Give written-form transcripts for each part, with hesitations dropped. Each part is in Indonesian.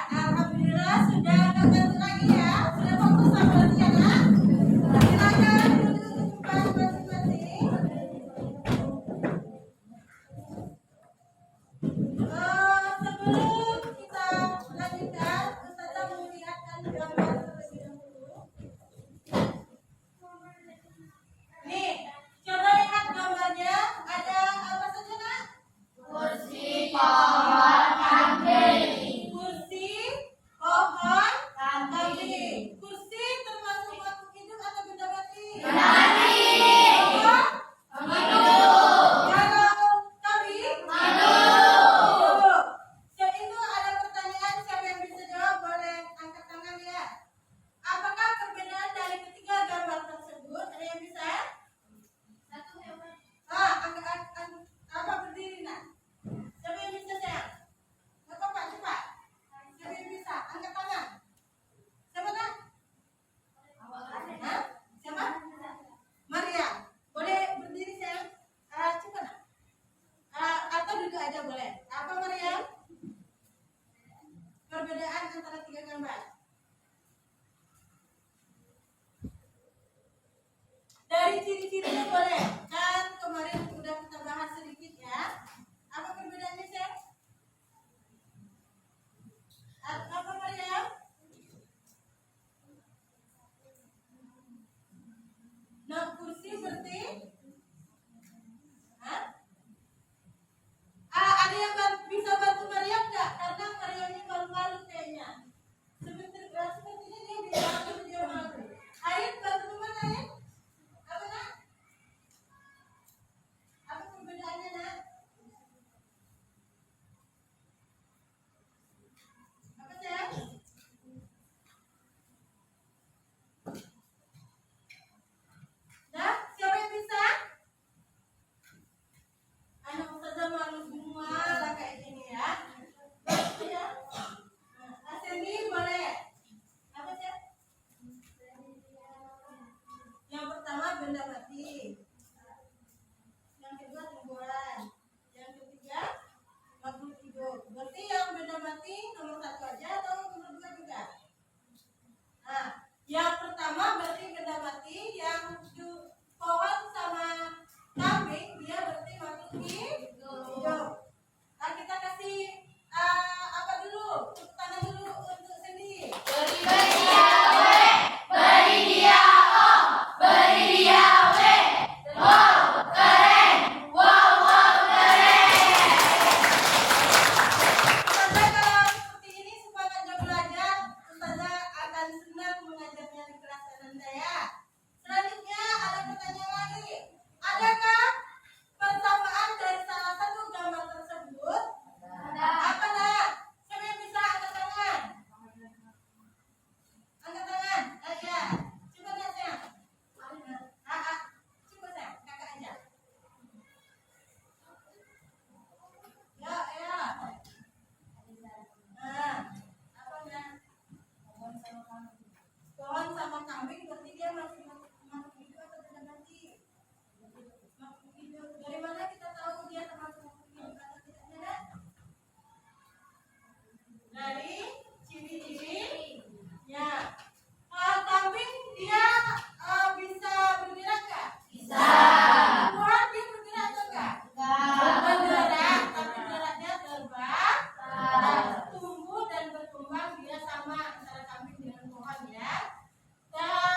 Alhamdulillah sudah datang lagi. Nih, coba lihat gambarnya. Ada apa saja, Nak? Kursi, pohon, kambing. Kursi, pohon, kambing. Kursi termasuk makhluk hidup atau benda mati? Benda mati. Pohon? Hidup. Kalau kambing? Hidup. Jadi itu ada pertanyaan, siapa yang bisa jawab boleh angkat tangan ya. Apakah perbedaan dari ketiga gambar tersebut? Ada yang bisa? Satu hewan. Angkat apa berdiri, Nak? Siapa yang bisa sayang? Nggak apa-apa, cepat. Siapa yang bisa? Angkat tangan. Siapa, Nak? Hah? Siapa? Maria. Boleh berdiri, sayang? Cepat, Nak. Atau duduk aja boleh. Apa, Maria? Perbedaan antara tiga gambar. Dari ciri-cirinya boleh. Kan kemarin udah kita bahas sedikit ya. Apa perbedaannya, sayang? Apa, Maria? Nah, kursi berarti? Hah? Ada yang bisa bantu Maria enggak? Karena Maria ini malu-malu kayaknya. Sepertinya dia bisa, tapi dia malu. Ayo bantu teman, ayo. Apa, Nak? Apa perbedaannya, Nak? Apa, sayang? Nah, siapa yang bisa? Anak ustazah malu semua lah kayak gini ya. Ya. Aseni boleh. Apa, sayang? Yang pertama benda mati. Yang kedua tumbuhan. Yang ketiga makhluk hidup. Berarti yang benda mati nomor satu aja atau nomor dua juga? Nah, yang pertama berarti benda mati. Yang pohon sama kambing dia berarti makhluk hidup. Nah, kita kasih apa dulu? Tepuk tangan dulu untuk Cindy. Beri dia W, beri dia O, beri dia W. Wow, keren. Wow, wow, keren. Ustazah kalau seperti ini semangatnya belajar, Ustazah akan senang mengajarnya di kelas Anda ya. Selanjutnya ada pertanyaan lagi. Adakah persamaan dari salah satu gambar tersebut? Apa, Nak? Siapa yang bisa angkat tangan? Angkat tangan. Ya. Coba, Nak, sayang. Coba, sayang. Kakak aja. Ya. Apa, Nak? Pohon sama kambing berarti dia masih makhluk hidup atau benda mati? Makhluk hidup. Dari mana kita tahu dia termasuk makhluk hidup atau tidaknya, Nak? Dari ciri-cirinya. Kambing dia bisa bergerak nggak? Bisa. Pohon dia bergerak atau enggak? Bergerak, tapi geraknya terbatas. Tumbuh dan berkembang dia sama antara kambing dengan pohon ya. Dan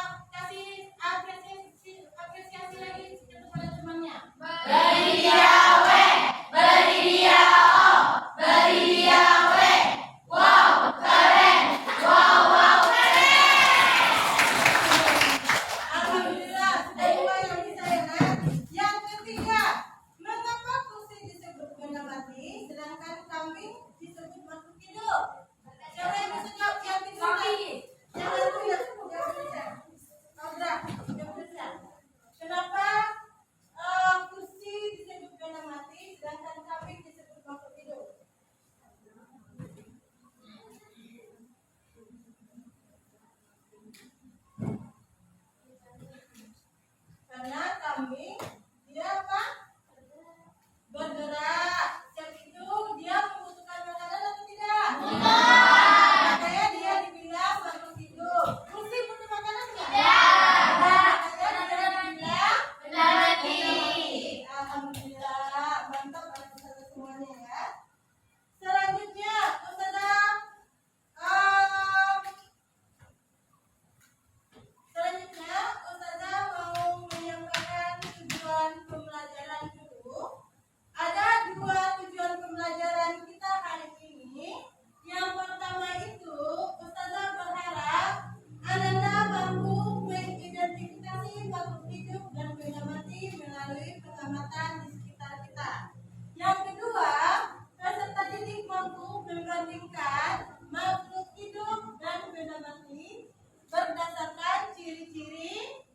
berdasarkan ciri-ciri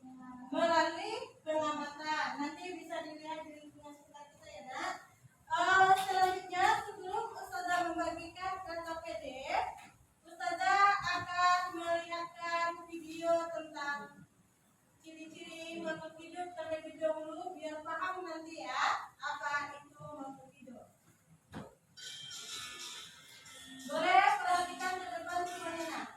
melalui pengamatan. Nanti bisa dilihat di lingkungan sekitar kita ya nak. Selanjutnya sebelum Ustazah membagikan kata PDF, Ustazah akan melihatkan video tentang ciri-ciri makhluk hidup terlebih dahulu biar paham nanti ya apa itu makhluk hidup. Boleh perhatikan ke depan semuanya nak.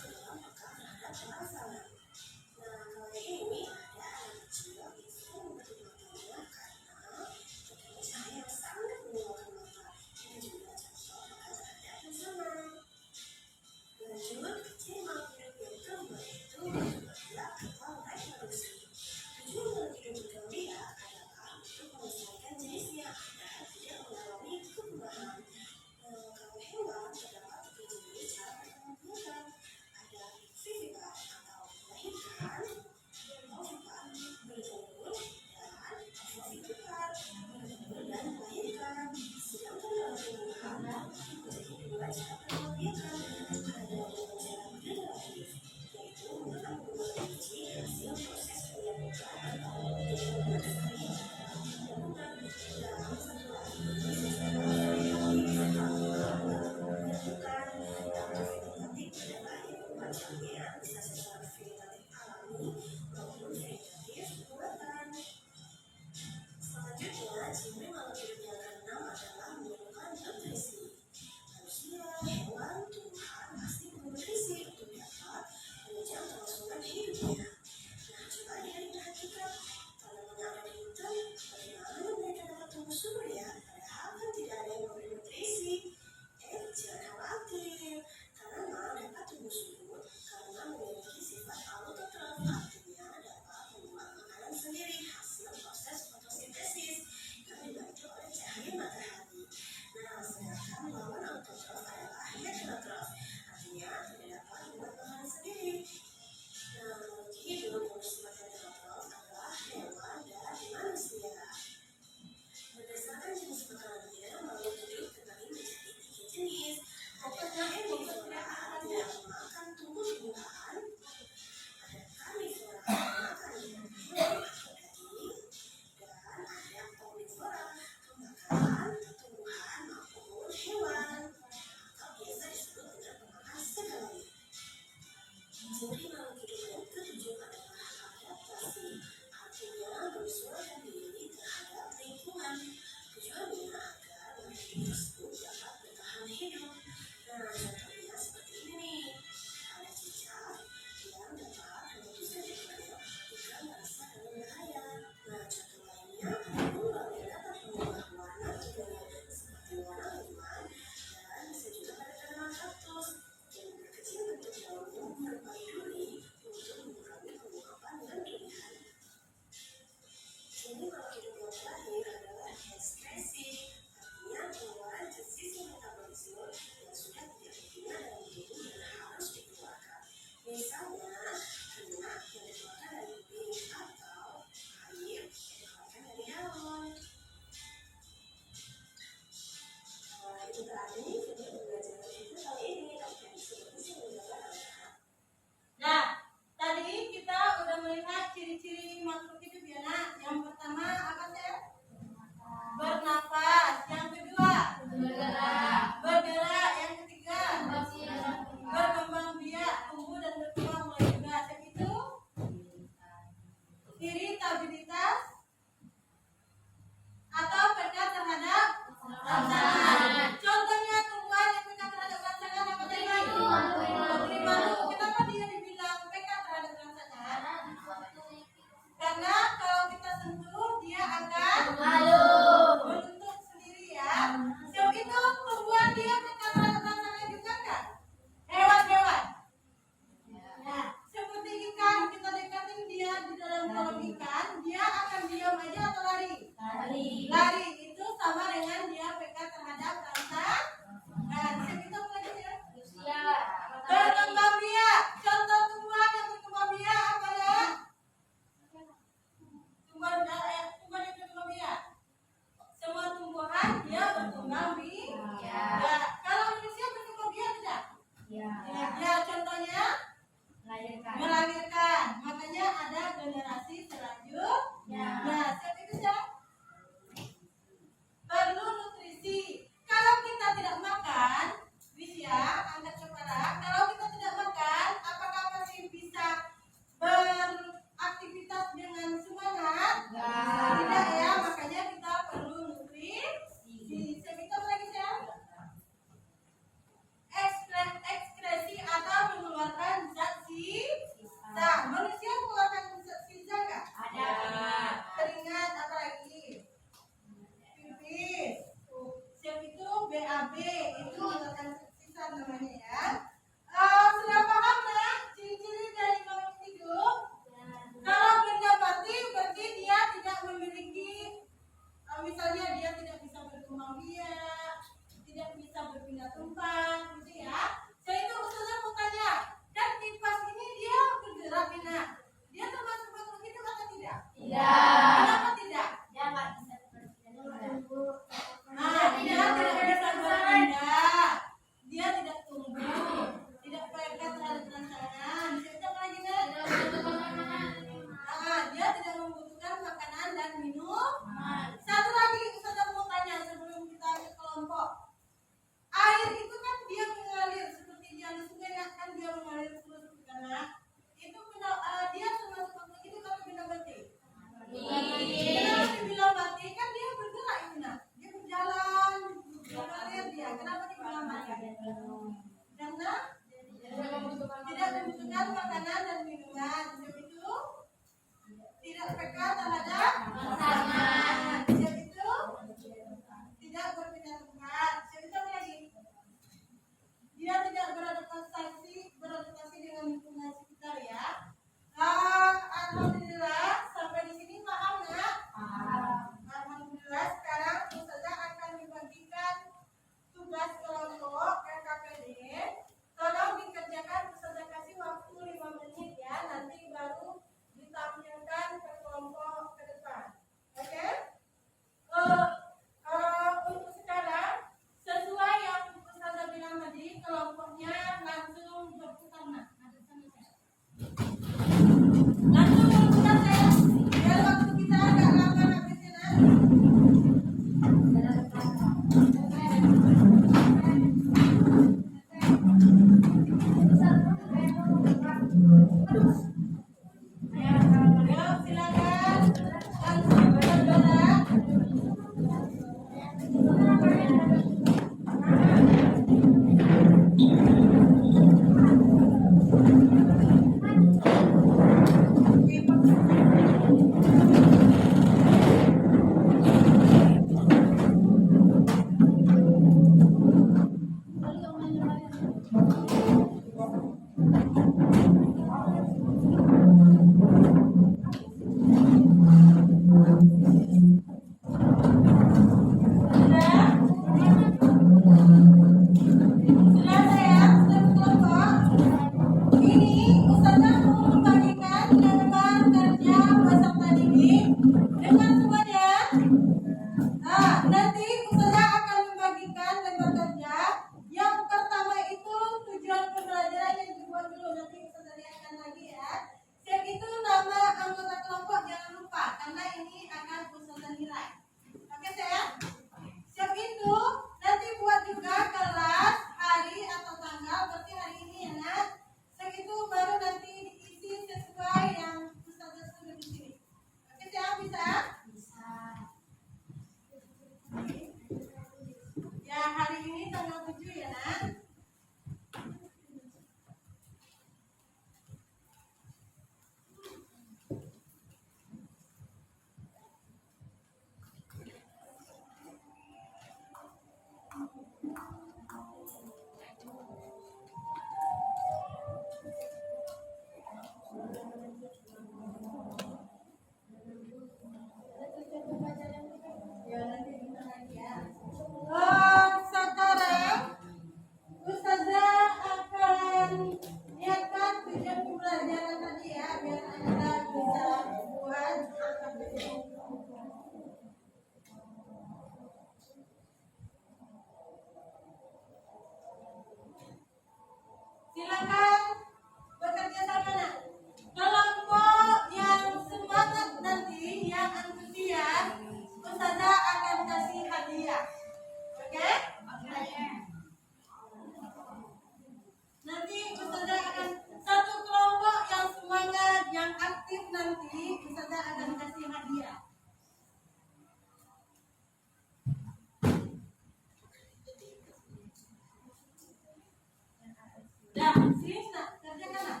sini nak kerjakan nak.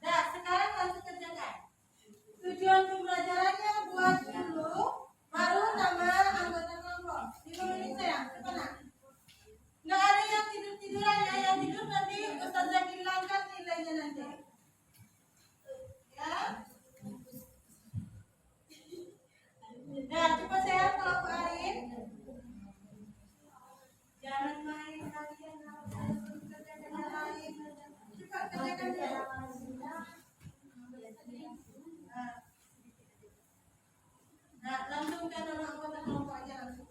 Nah, sekarang langsung kerjakan. Tujuan pembelajarannya buat dulu, baru nama anggota kelompok. 5 menit sayang, cepat nak. Nggak ada yang tidur-tiduran ya, yang tidur nanti Ustazah hilangkan nilainya nanti. Ya. Nah, cepat sayang kalau Arin. Jangan main kalian kerjakan yang lain. Cepat kerjakan dulu. Nah, langsung ke nama anggota kelompok aja langsung.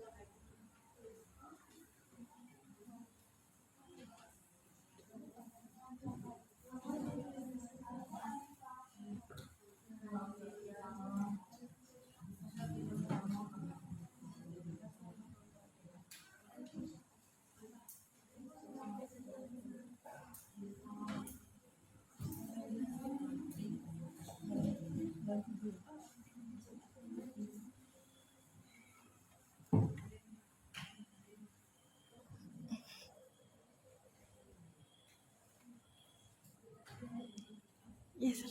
Yes.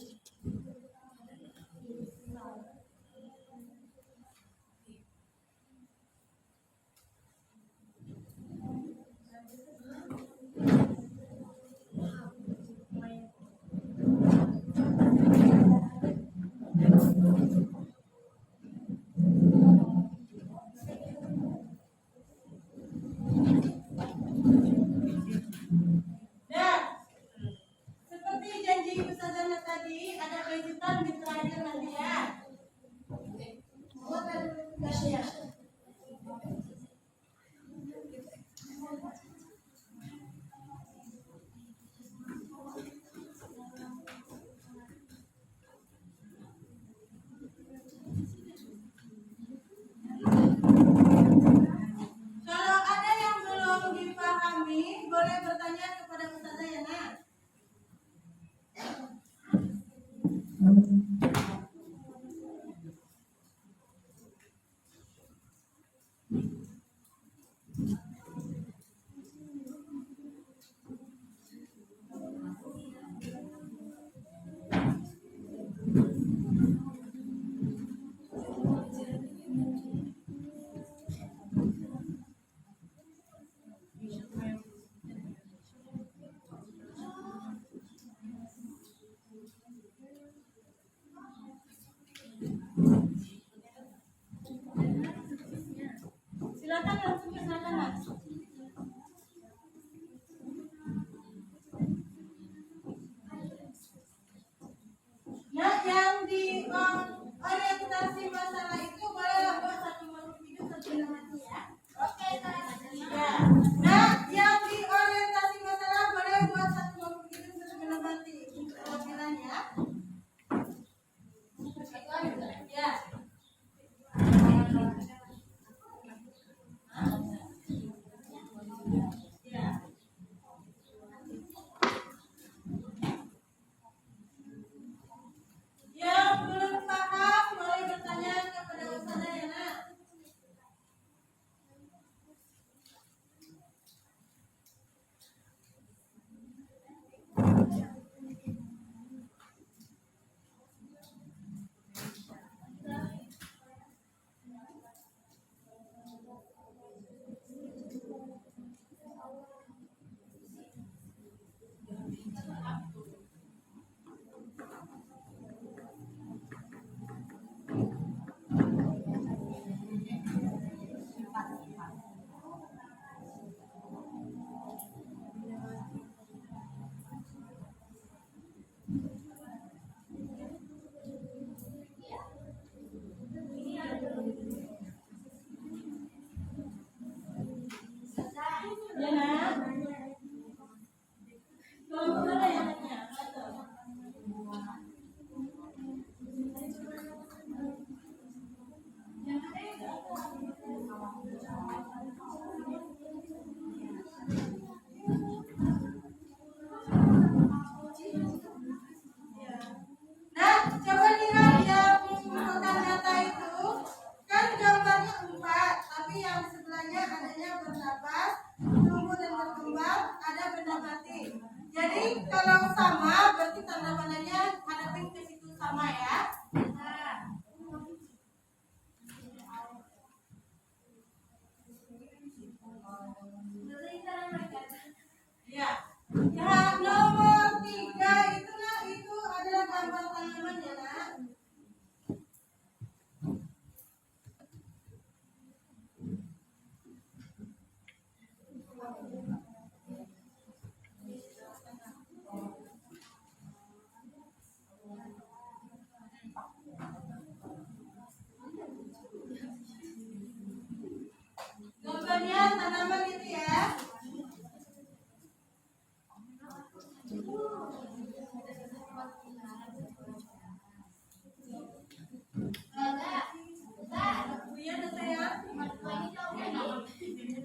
Nah, seperti janji Ustazah tadi, ada kejutan di terakhir nanti ya. Ya. Kalau ada yang belum dipahami, boleh bertanya kepada Ustazah ya, Nak. Silakan langsung kerjakan, Nak. Nah, yang di orientasi masalah itu boleh buat satu makhluk hidup satu benda mati ya. Oke, ya. Nah, yang di orientasi masalah boleh buat satu makhluk hidup satu benda mati. Perwakilan ya. Ya. Ya. Yang belum paham boleh bertanya kepada Ustazah ya, Nak. Ya, Nak. Kelompok mana yang nanya? Nah, coba lihat yang mengumpulkan data itu. Kan gambarnya 4, tapi yang di sebelahnya adanya bernapas, tumbuh dan berkembang, ada benda mati. Jadi Jadi kalau sama berarti tanda mananya hadapin ke situ sama ya. Ya. Yang nomor 3 itu adalah gambar tanaman ya nak. Gambarnya tanaman itu ya. Kemudian saya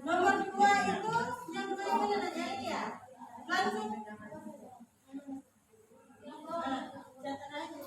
nomor 2 itu yang mana aja ini ya. Langsung catat aja.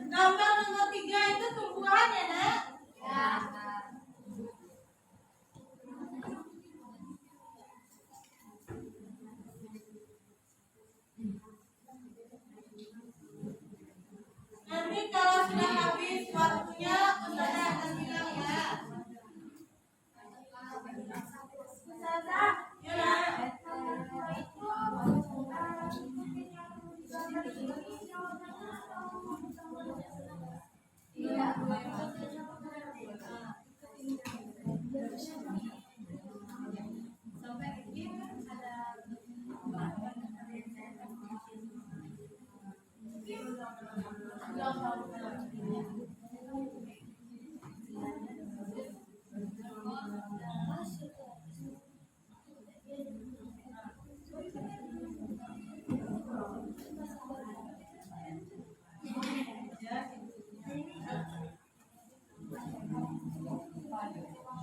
Gambar nomor 3 itu tumbuhan ya nak. Nanti kalau sudah habis waktunya Ustazah akan bilang ya. Ustazah, ya nak.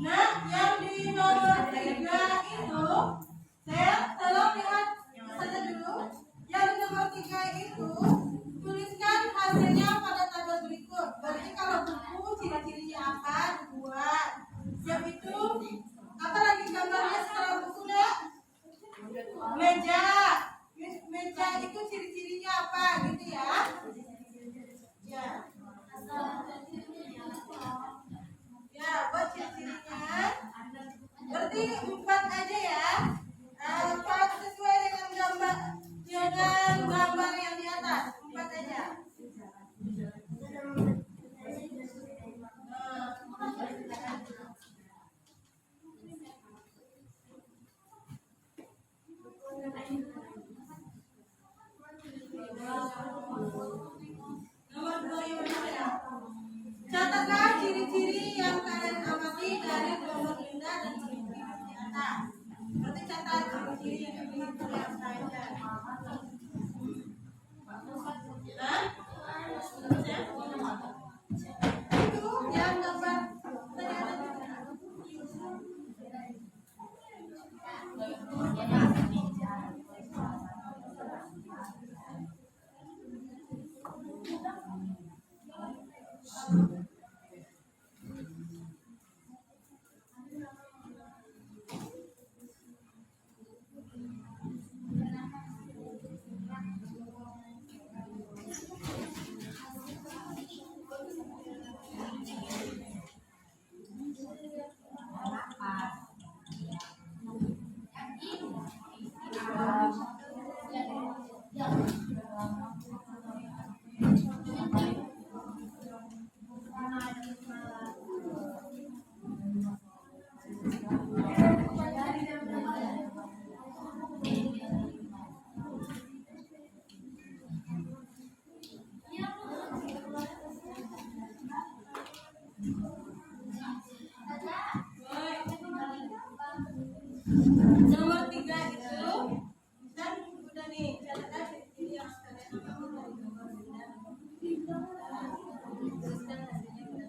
Nah, yang di nomor 3 itu, saya tolong lihat saja dulu. Yang di nomor 3 itu, tuliskan hasilnya pada tabel berikut. Berarti kalau buku, ciri-cirinya apa, dibuat. Yang itu, apa lagi gambarnya setelah buku, nak? Meja. Meja itu ciri-cirinya apa, gitu ya? Ya. Ya, buat ciri-cirinya. Berarti 4 aja ya. 4 sesuai dengan gambar yang di atas. 4 aja. Nomor 2 yang mana ya? Catatlah ciri-ciri yang kalian amati dari kelompok Linda dan ciri-ciri di atas. Berarti catat ciri-ciri yang kalian saja. Hah? Nomor 3 itu kan udah nih catat ini yang sekalian kamu dari nomor 3. Terus kan hasilnya udah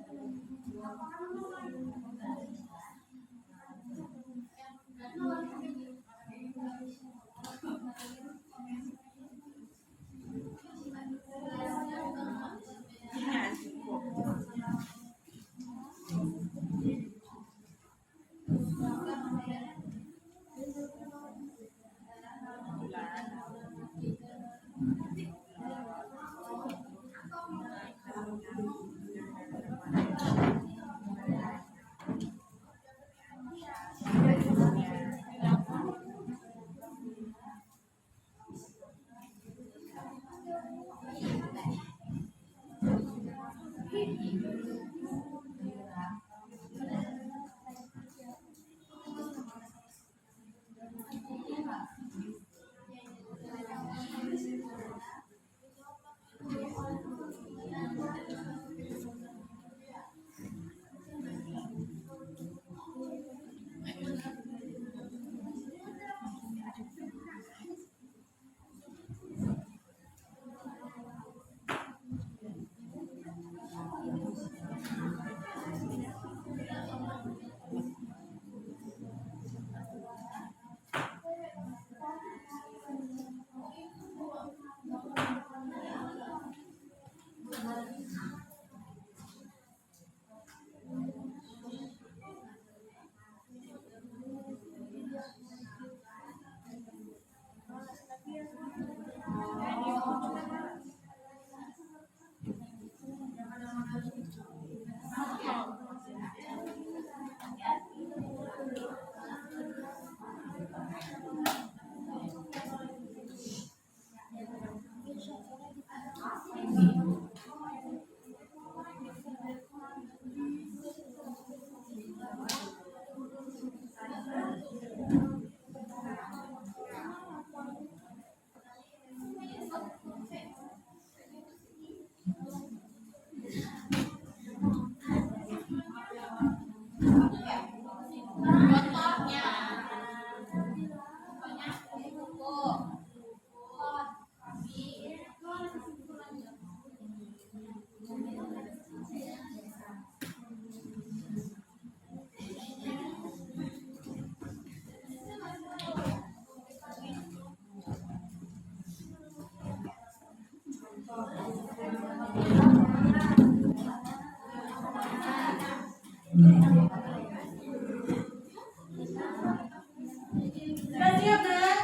Sudah siap, Nak?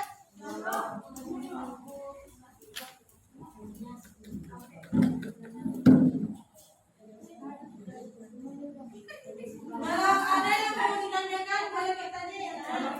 Kalau ada yang mau ditanyakan, boleh bertanya ya, Nak?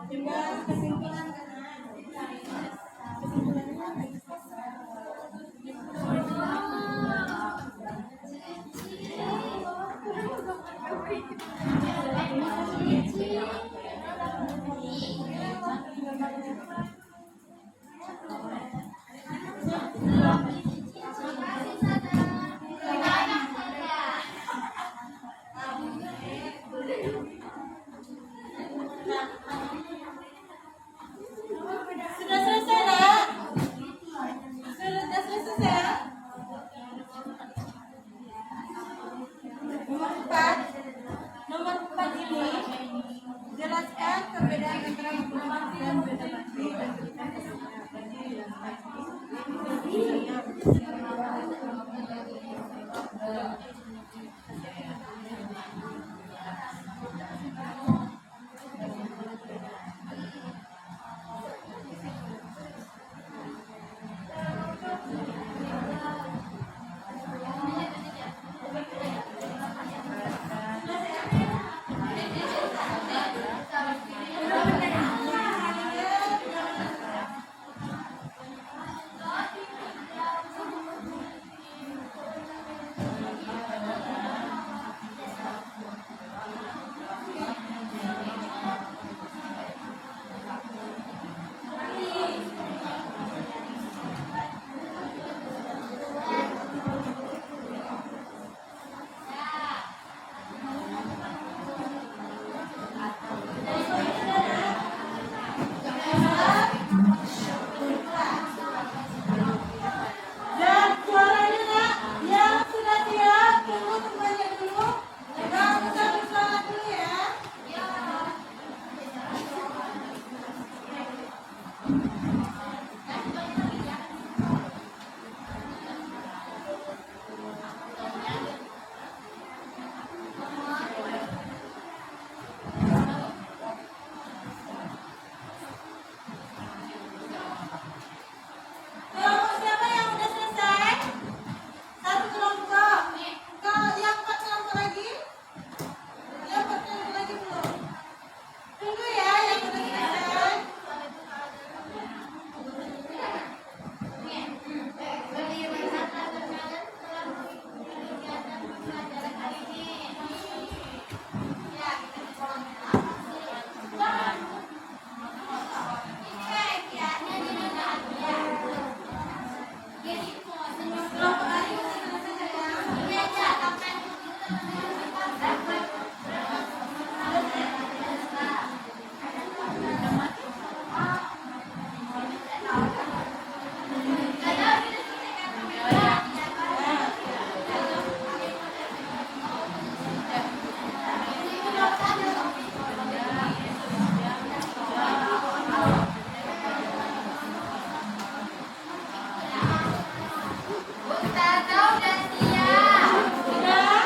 Juga kesimpulan karena kesimpulannya sudah selesai nak? Sudah selesai ya? Nomor 4 ini jelaskan perbedaan antara menghormati dan benda mati. Dan suaranya nak, yang sudah siap tunggu semuanya dulu. Nggak usah bersolat dulu ya. Kelompok siapa yang udah selesai? Satu kelompok. Kalau yang 4 kelompok lagi? Yang 4 kelompok lagi belum? Tunggu ya yang udah selesai. Kelompok lagi udah selesai ya? Sudah?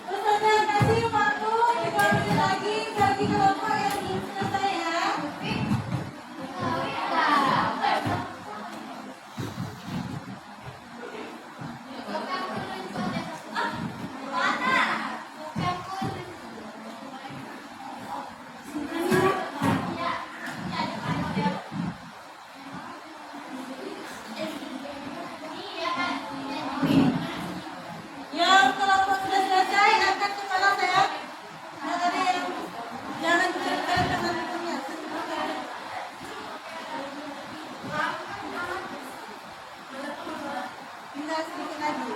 Ustazah kasih waktu 3 menit lagi bagi kelompok yang belum selesai ya. Yang kelompok sudah selesai angkat kepala saya. Yang ada yang jangan diceritain dengan bukunya. Pindah sedikit lagi.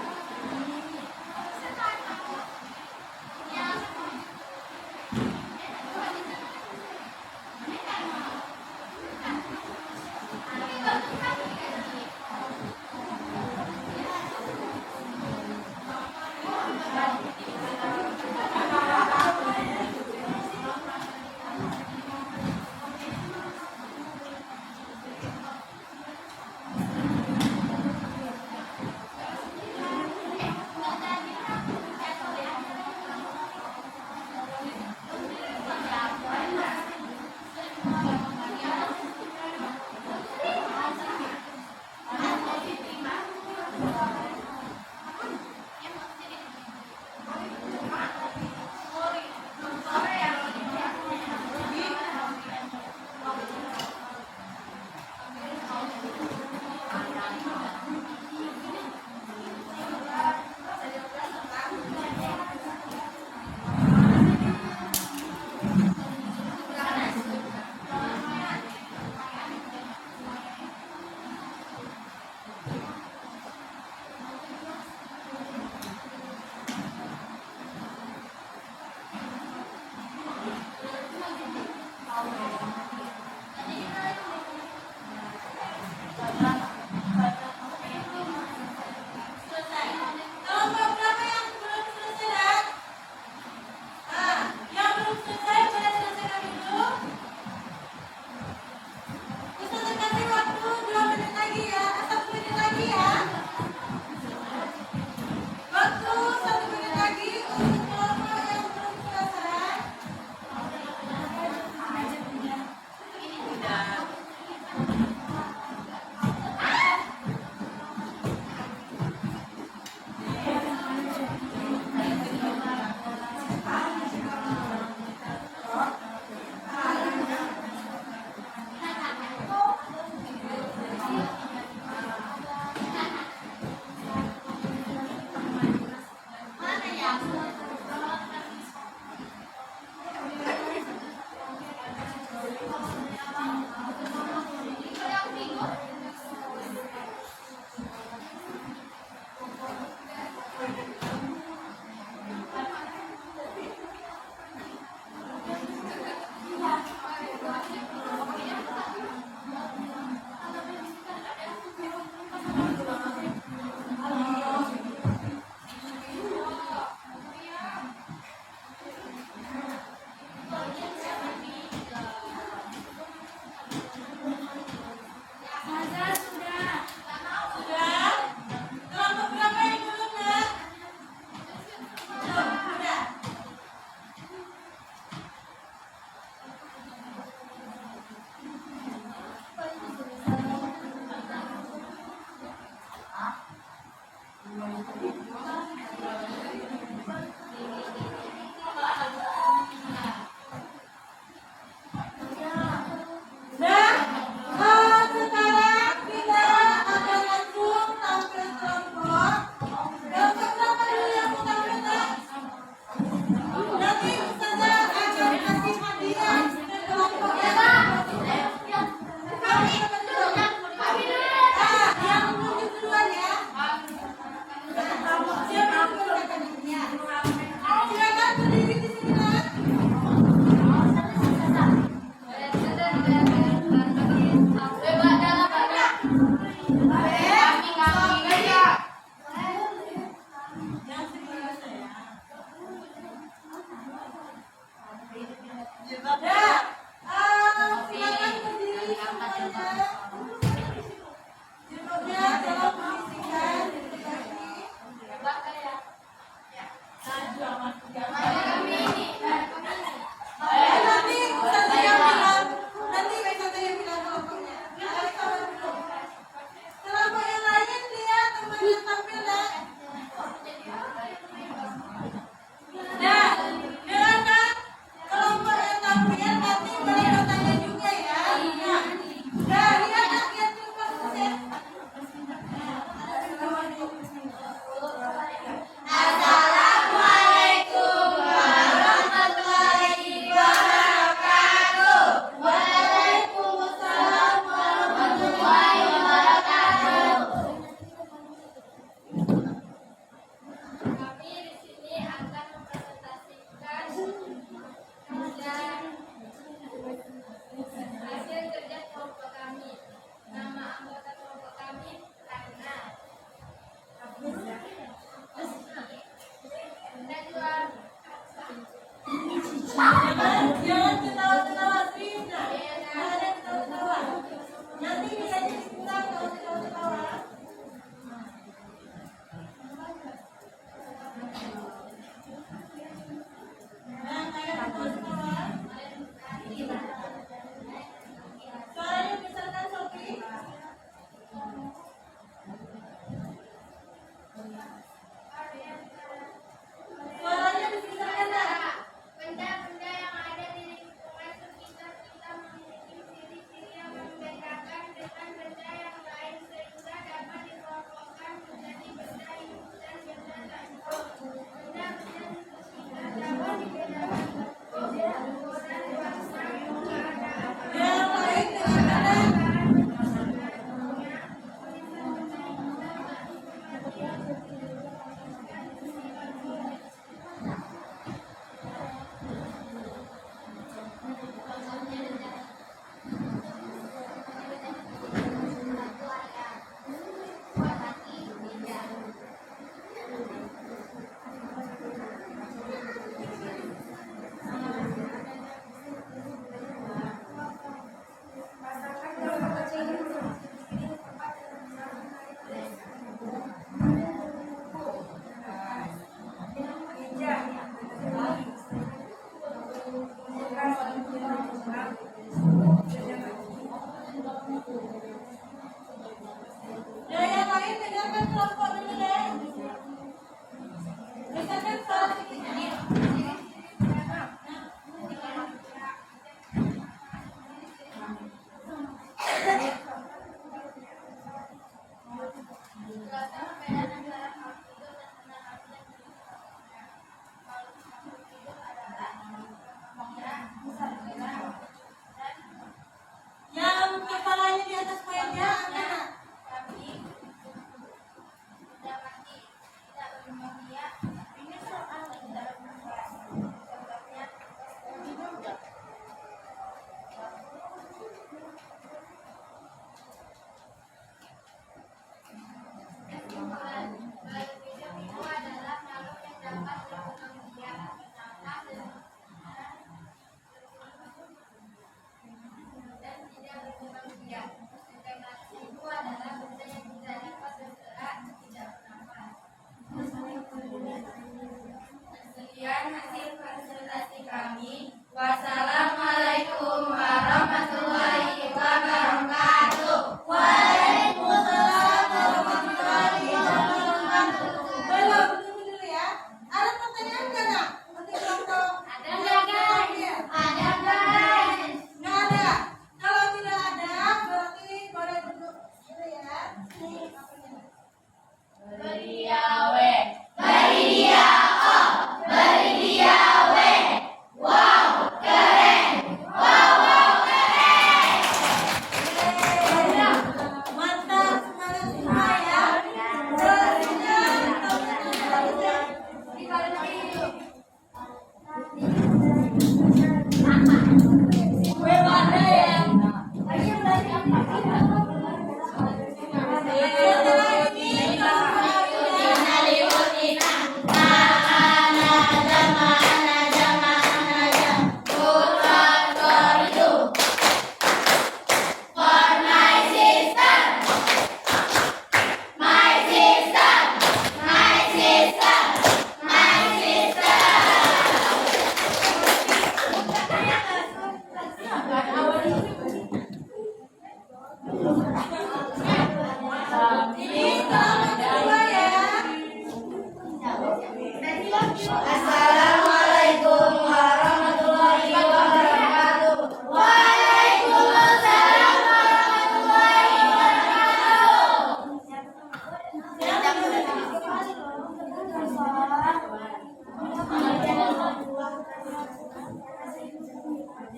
Assalamualaikum warahmatullahi wabarakatuh. Waalaikumsalam warahmatullahi wabarakatuh.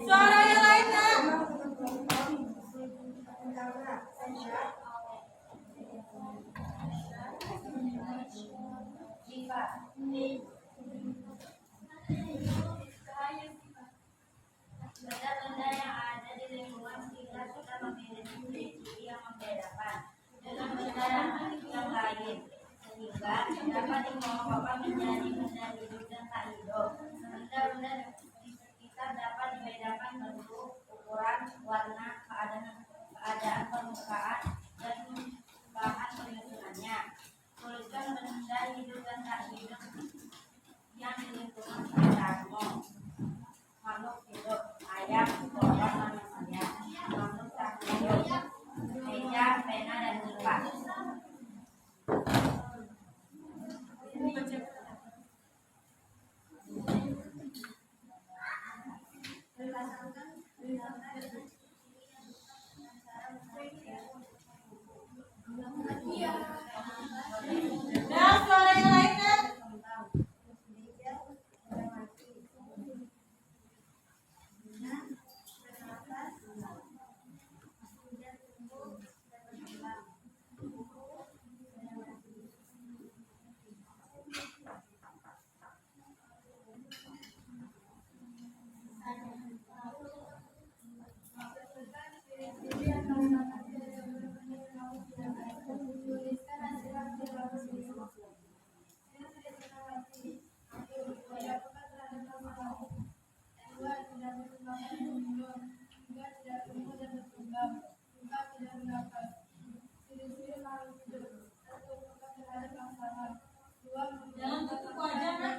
Suara yang lain, Nak. Benda-benda yang ada di lingkungan kita sudah memiliki ciri yang membedakan dengan benda yang lain, sehingga dapat dikelompokkan menjadi benda hidup dan tak hidup. Benda-benda di sekitar dapat dibedakan bentuk, ukuran, warna, keadaan permukaan, dan bahan penyusunannya. Tuliskan benda hidup dan tak hidup yang di lingkungan sekitarmu. Makhluk hidup, ayam, korban, manusia, makhluk tak hidup, meja, pena, dan kipas. Dan suara yang lain, Nak. Jangan tutup wajah, Nak.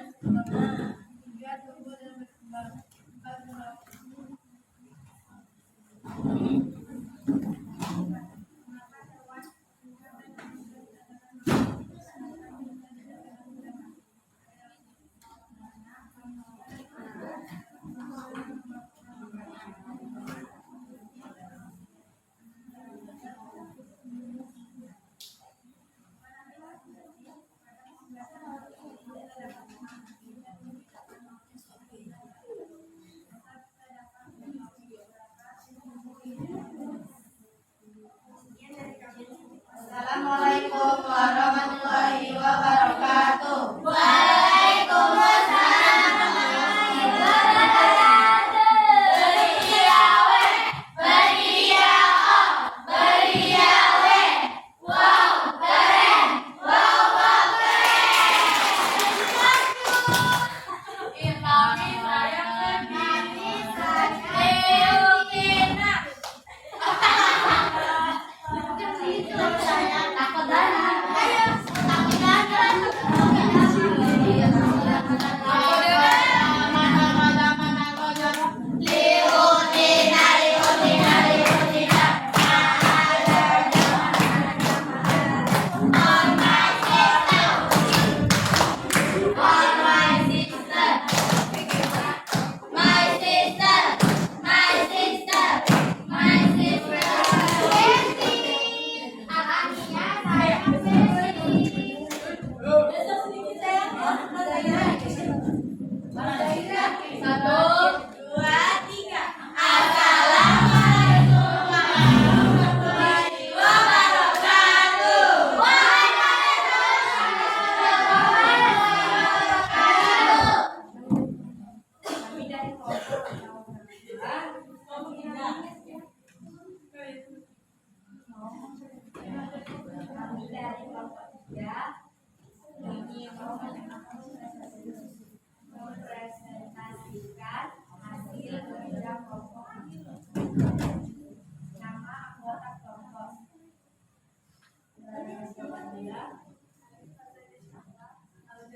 Assalamualaikum warahmatullahi wabarakatuh. Waalaikumsalam warahmatullahi wabarakatuh. Beridia we, beridia oh, beridia we. Wow, keren. Wow, wow, keren. Kami sayang kami sayang. My sister.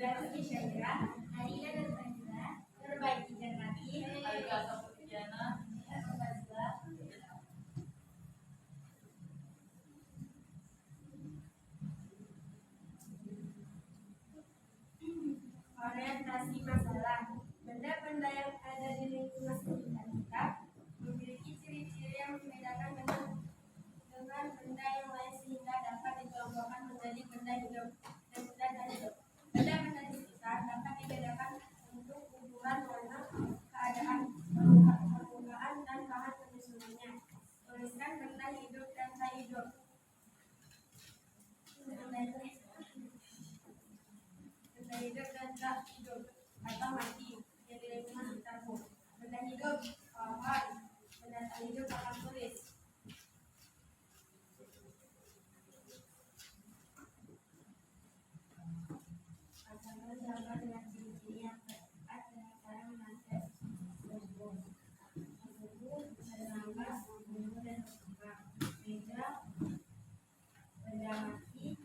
Berarti Syaira, Adila dan Fadila, perbaiki cermati. Arigato Pujiana. Orientasi masalah. Benda-benda yang ada di lingkungan sekitar kita memiliki ciri-ciri yang membedakan dengan benda yang lain sehingga dapat dikelompokkan menjadi benda hidup dan benda tak hidup. Benda-benda di sekitar dapat dibedakan untuk ukuran, warna, keadaan, permukaan, dan bahan penyusunannya. Tuliskan benda hidup dan tak hidup. Benda hidup dan tak hidup atau mati yang di lingkungan sekitarmu. Benda hidup pohon, benda tak hidup akan tulis. Pasangan gambar dengan ciri-ciri yang tepat dengan cara menangkap tersebut. Bernama, gunung dan berkembang. Meja, benda mati.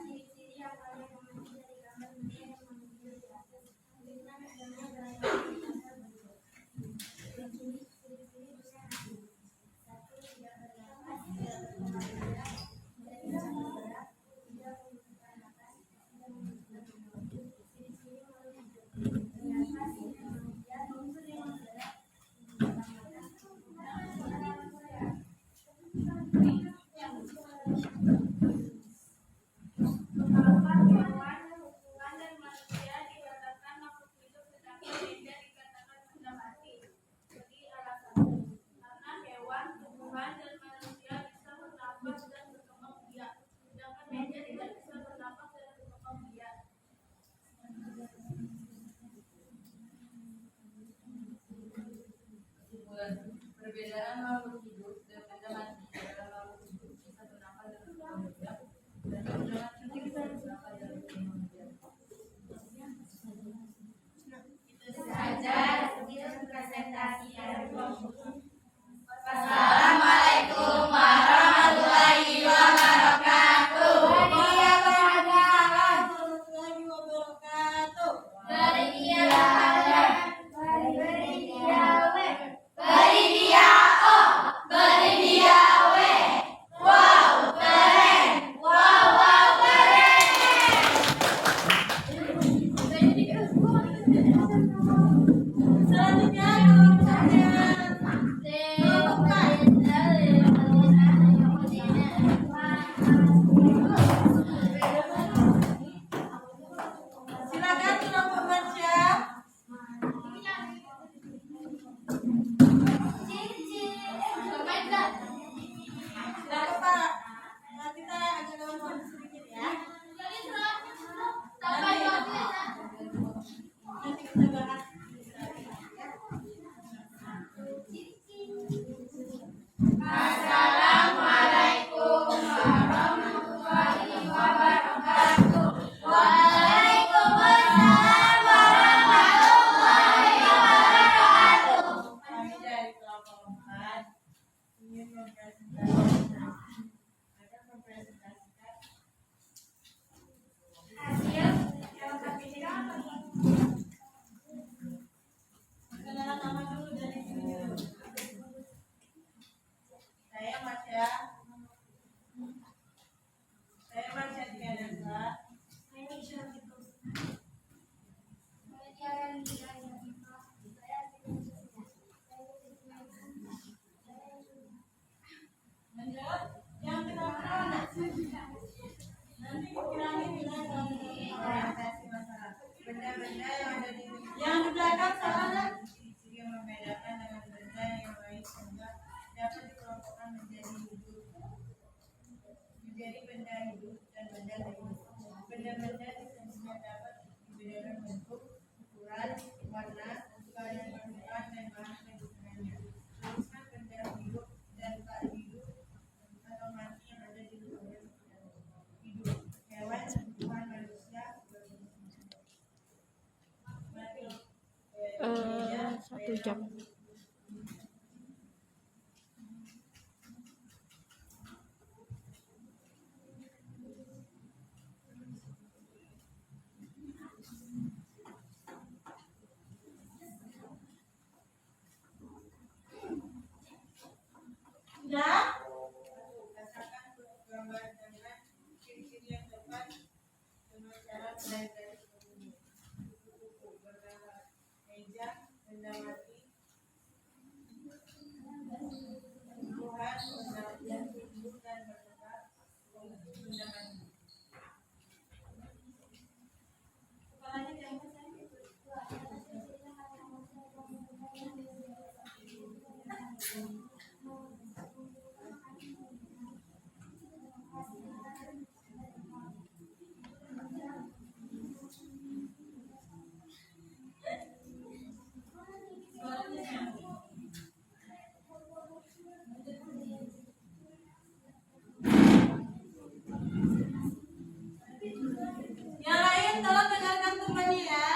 Ciri-ciri yang paling mengerti dari gambar benda yang menunjuk di atas. Tuliskan adanya dalam gambar bentuk. Ciri-ciri benda mati. 1. Tidak bernafas, tidak berkembang biak, tidak bisa bergerak, tidak membutuhkan makan, tidak membutuhkan minum. Ciri-ciri makhluk hidup. Bernafas, tidak bergerak, membutuhkan bergerak, membutuhkan makan, membutuhkan bergerak. Beberapa hewan, hubungan dan manusia dikatakan makhluk hidup, sedangkan beda dikatakan benda mati. Jadi alasannya, karena hewan, hubungan dan manusia bisa bernafas dan berkembang biak, sedangkan beda tidak bisa bernafas dan berkembang biak. Kesimpulan, perbedaan makhluk hidup dan benda mati adalah makhluk hidup bisa bernafas dan berkembang biak, dan benda mati tidak bisa bernafas dan berkembang biak. Itu saja sedikit presentasi dari kelompok. Assalamualaikum warahmatullahi wabarakatuh. Warahmatullahi wabarakatuh. Beridia. Beridia. 1 jam. Sudah? Katakan gambar dengan ciri-ciri yang tepat dengan cara belajar ini. Buku bergambar meja, benda mati, tumbuhan, benda yang tumbuh dan bergerak, benda mati. Kepalanya diangkat saja. Yang lain tolong dengarkan temannya ya.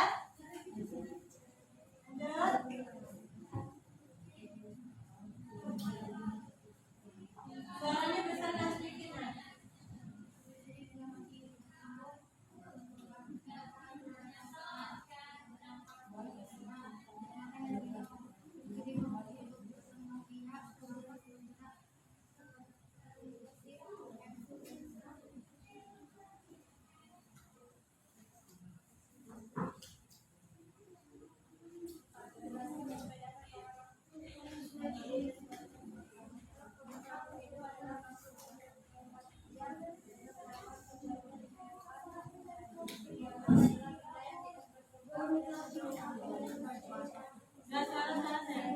Suaranya besar dan sedikit ya. Nggak salah-salah ya.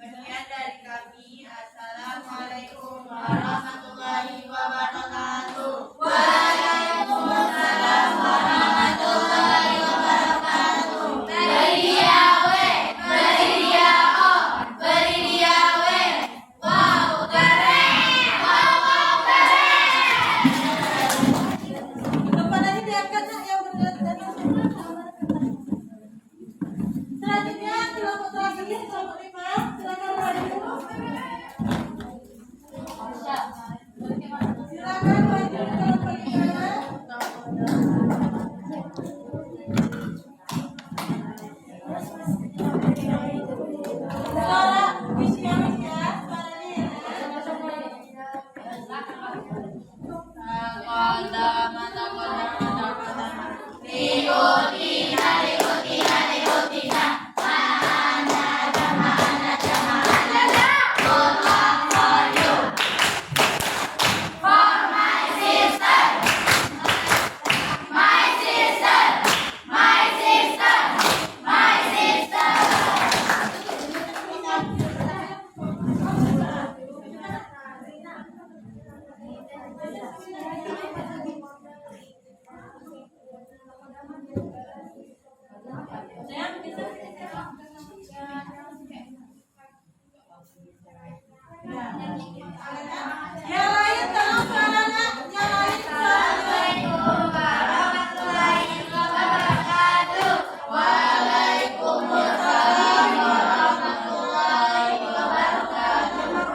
Sekian dari kami. Assalamualaikum warahmatullahi wabarakatuh. Waalaikumsalam warahmatullahi wabarakatuh. Beri dia we, beri dia o, beri dia we. Wow, keren. Wow, keren. Kepalanya diangkat nak yang benar dan selanjutnya kelompok terakhir kelompok 5 silakan maju. Silakan maju kelompok 5. Suara bis ya, suaranya ya. Yang lain tolong suaranya, yang lain suaranya. Warahmatullahi wabarakatuh. Waalaikumsalam warahmatullahi wabarakatuh.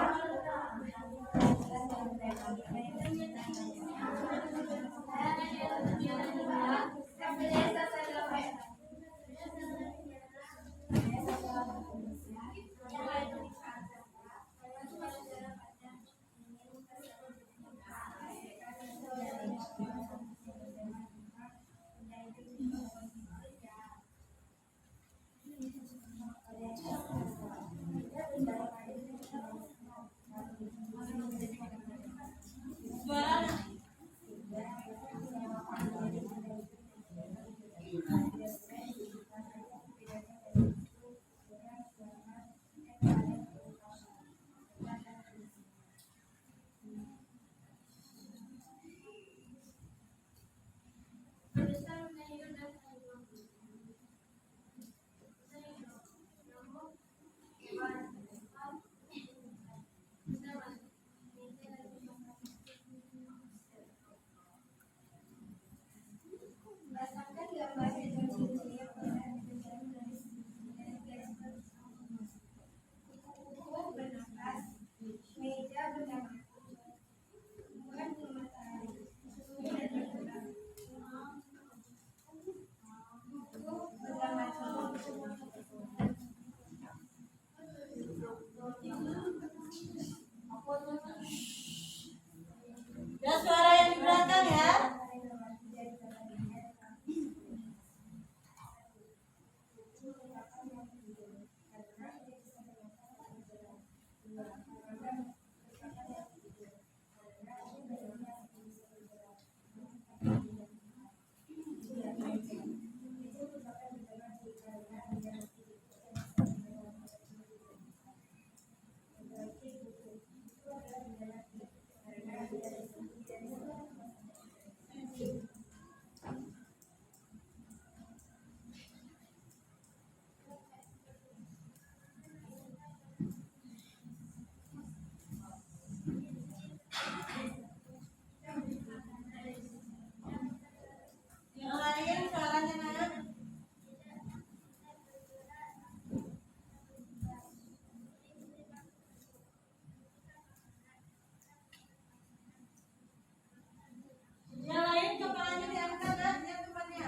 Yang lain suaranya nak. Yang lain kepalanya diangkat nak, lihat depannya.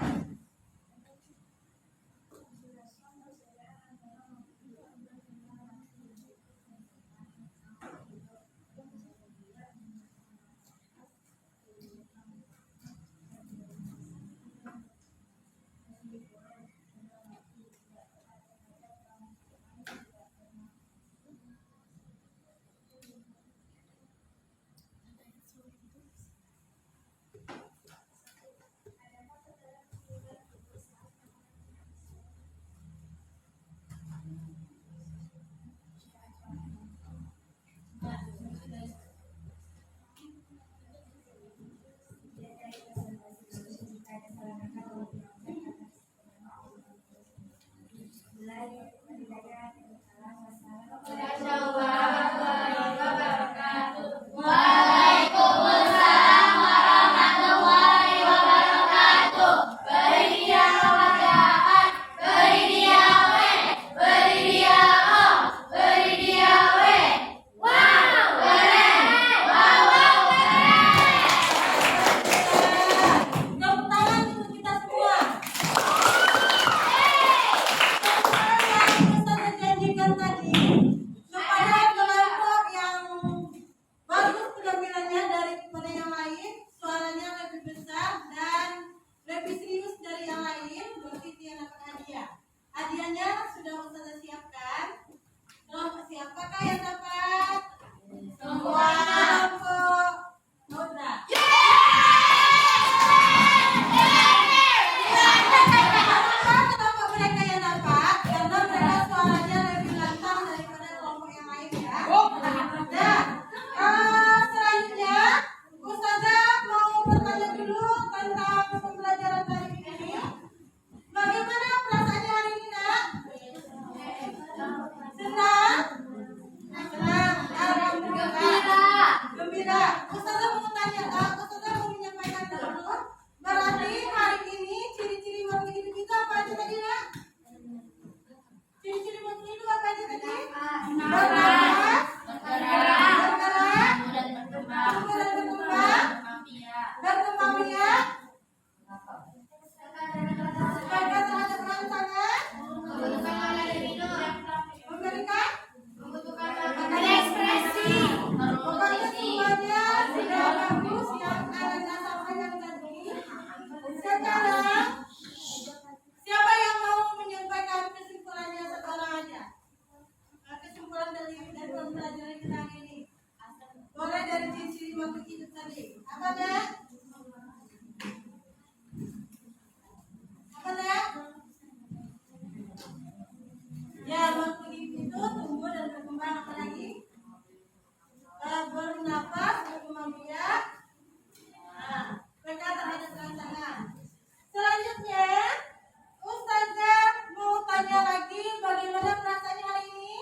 Tepuk tangan untuk kita semua. Yang Ustaz janjikan tadi kepada kelompok yang bagus penampilannya daripada yang lain, suaranya lebih besar dan lebih serius dari yang lain, berarti dia dapat hadiah. Hadiahnya sudah Ustaz siapkan. Kelompok siapakah yang dapat? Kelompok Nodra. Kenapa mereka yang dapat? Karena mereka suaranya lebih lantang daripada kelompok yang lain ya. Dan selanjutnya Ustazah mau bertanya dulu tentang pembelajaran hari ini. Bagaimana perasaannya hari ini nak? Senang? Senang. Alhamdulillah. Gembira. Ustazah mau tanya tak? Ustazah mau menyampaikan dulu. Berarti hari ini ciri-ciri makhluk hidup itu apa aja tadi nak? Ciri-ciri makhluk hidup apa aja tadi? Bernapas, bergerak, tumbuh dan berkembang, berkembang biak, jaga terhadap rangsangan, memberikan, pokoknya semuanya sudah bagus yang ada dasarnya yang tadi. Sekarang siapa yang mau menyampaikan kesimpulannya sekarang aja? Kesimpulan dari pembelajaran kita hari ini. Boleh dari ciri-ciri makhluk hidup tadi. Apa nak? Apa nak? Ya, makhluk hidup itu tumbuh dan berkembang apa lagi? Bernapas, berkembang biak. Nah, mereka terhadap rangsangan. Selanjutnya, Ustazah mau tanya lagi bagaimana perasaannya hari ini?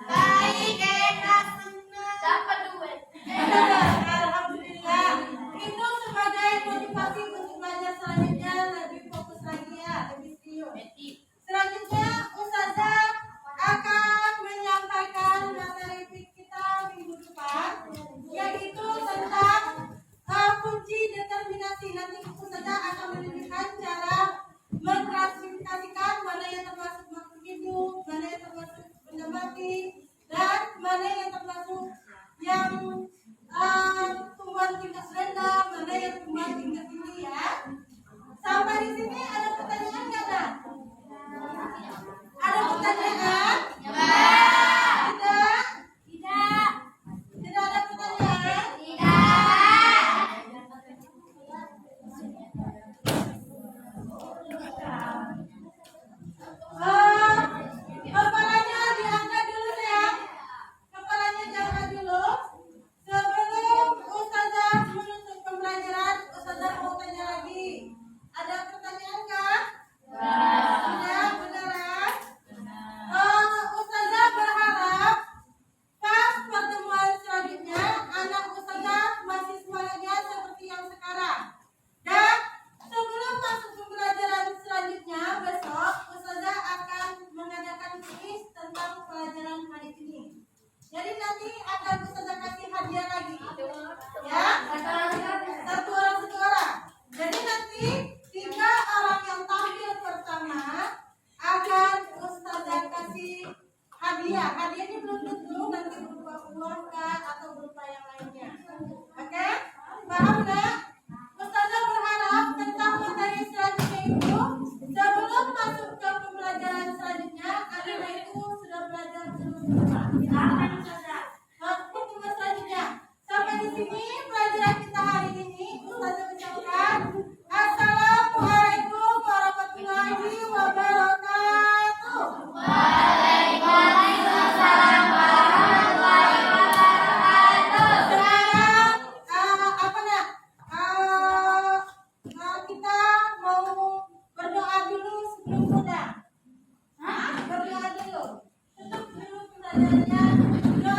Baik, enak, senang. Dapat duit. Alhamdulillah. Itu sebagai motivasi untuk belajar selanjutnya lebih fokus lagi ya, lebih serius. Selanjutnya Ustazah akan menyampaikan materi Silakan Ustazah. Untuk selanjutnya, sampai di sini pelajaran kita hari ini. Ustazah ucapkan Assalamualaikum warahmatullahi wabarakatuh. Waalaikumsalam warahmatullahi wabarakatuh. Sekarang kita mau berdoa dulu sebelum pulang. Berdoa dulu. Tutup dulu pelajarannya. Doa